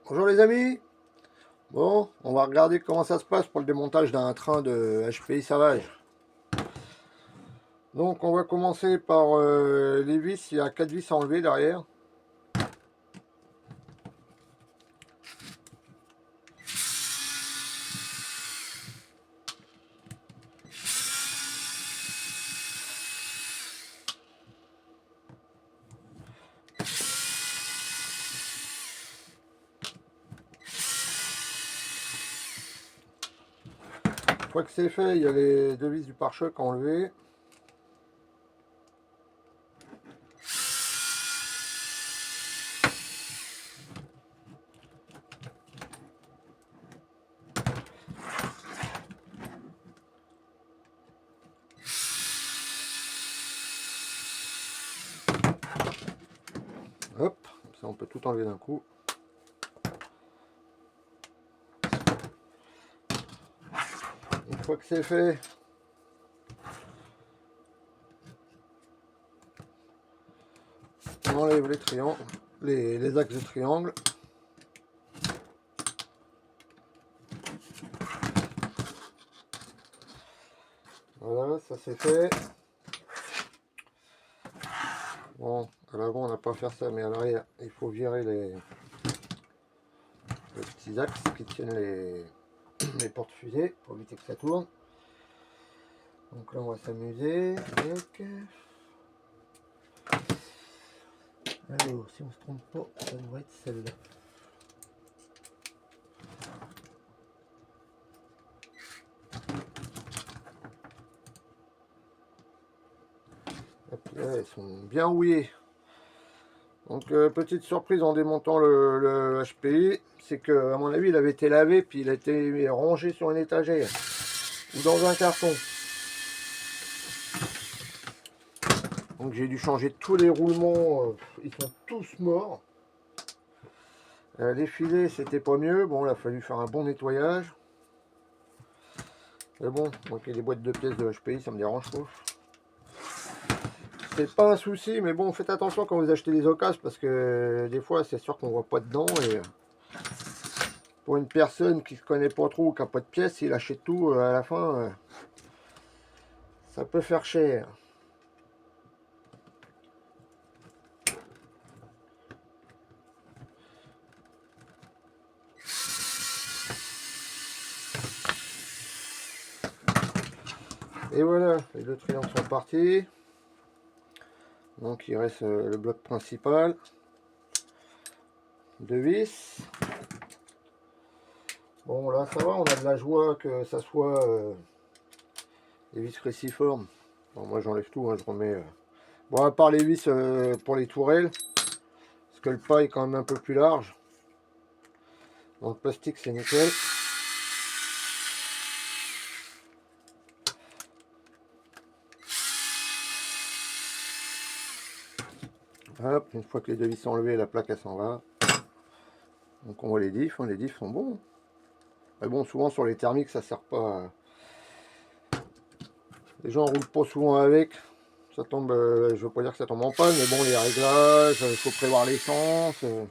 Bonjour les amis. Bon, on va regarder comment ça se passe pour le démontage d'un train de HPI Savage. Donc on va commencer par les vis. Il y a 4 vis à enlever derrière. Une fois que c'est fait, il y a les 2 vis du pare-choc à enlever. Hop, ça on peut tout enlever d'un coup. Une fois que c'est fait, on enlève les triangles, les axes de triangle. Voilà, ça c'est fait. Bon, à l'avant on n'a pas à faire ça, mais à l'arrière il faut virer les petits axes qui tiennent les porte-fusées pour éviter que ça tourne. Donc là on va s'amuser avec. Alors si on se trompe pas, ça devrait être celle-là. Là, elles sont bien rouillées. Donc petite surprise en démontant le HPI, c'est que à mon avis il avait été lavé puis il a été rangé sur une étagère ou dans un carton. Donc j'ai dû changer tous les roulements, ils sont tous morts. Les filets c'était pas mieux, bon il a fallu faire un bon nettoyage. Mais bon, manquer des boîtes de pièces de HPI ça me dérange pas. C'est pas un souci, mais bon faites attention quand vous achetez des occasions parce que des fois c'est sûr qu'on voit pas dedans et pour une personne qui se connaît pas trop, qui n'a pas de pièces, il achète tout à la fin, ça peut faire cher. Et voilà, les deux triangles sont partis. Donc il reste le bloc principal. 2 vis. Bon là ça va, on a de la joie que ça soit les vis réciformes. Bon, moi j'enlève tout, hein, je remets. Bon à part les vis pour les tourelles, parce que le pas est quand même un peu plus large. Dans le plastique c'est nickel. Hop, une fois que les deux vis sont enlevées, la plaque elle s'en va. Donc on voit les diffs, hein, les diffs sont bons. Mais bon, souvent sur les thermiques, ça sert pas. Les gens roulent pas souvent avec. Ça tombe, je veux pas dire que ça tombe en panne, mais bon, les réglages, il faut prévoir l'essence. Donc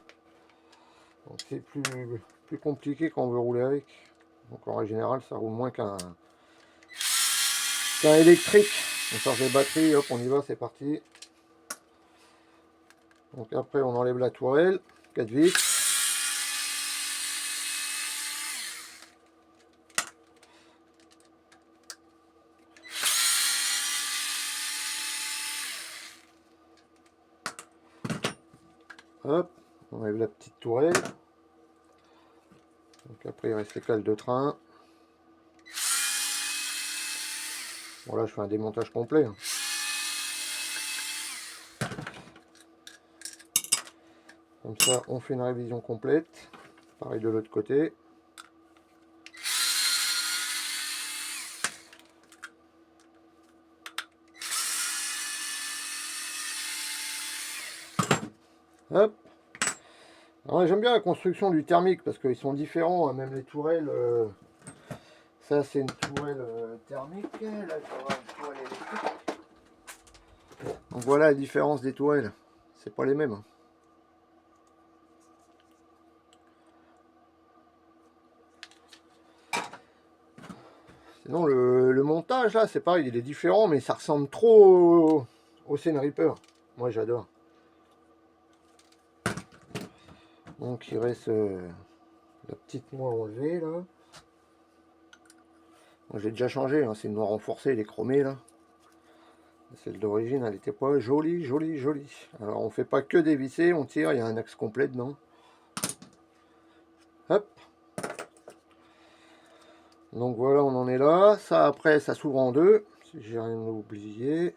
c'est plus compliqué quand on veut rouler avec. Donc en général, ça roule moins qu'un électrique. On charge les batteries, hop, on y va, c'est parti. Donc après, on enlève la tourelle, 4 vis. Hop, on enlève la petite tourelle. Donc après, il reste les cales de train. Bon là, je fais un démontage complet. Hein. Comme ça, on fait une révision complète. Pareil de l'autre côté. Hop. J'aime bien la construction du thermique parce qu'ils sont différents, hein, même les tourelles. Ça c'est une tourelle thermique, là je vais avoir une tourelle électrique. Donc voilà la différence des tourelles, c'est pas les mêmes. Hein. Sinon le montage là c'est pareil, il est différent mais ça ressemble trop au Scene Reaper. Moi j'adore. Donc il reste la petite noix enlevée là. Bon, j'ai déjà changé, hein, c'est une noix renforcée, elle est chromée là. Celle d'origine elle était pas jolie, jolie, jolie. Alors on fait pas que dévisser, on tire, il y a un axe complet dedans. Hop. Donc voilà, on en est là. Ça après ça s'ouvre en deux, si j'ai rien oublié.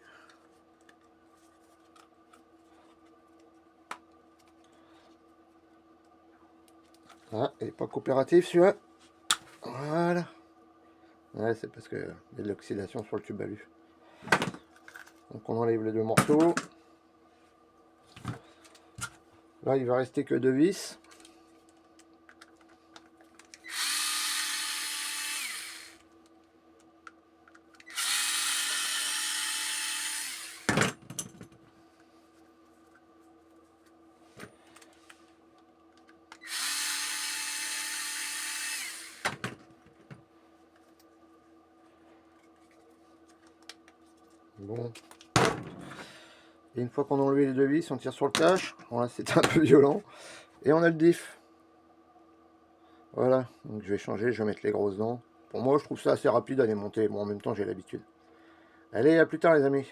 Ah, il n'est pas coopératif celui-là. Voilà. Ouais, c'est parce qu'il y a de l'oxydation sur le tube alu. Donc on enlève les deux morceaux. Là, il va rester que deux vis. Bon. Et une fois qu'on a enlevé les deux vis, on tire sur le cache. Voilà, c'était un peu violent. Et on a le diff. Voilà, donc je vais changer, je vais mettre les grosses dents. Pour moi, je trouve ça assez rapide à les monter. Bon, en même temps, j'ai l'habitude. Allez, à plus tard les amis.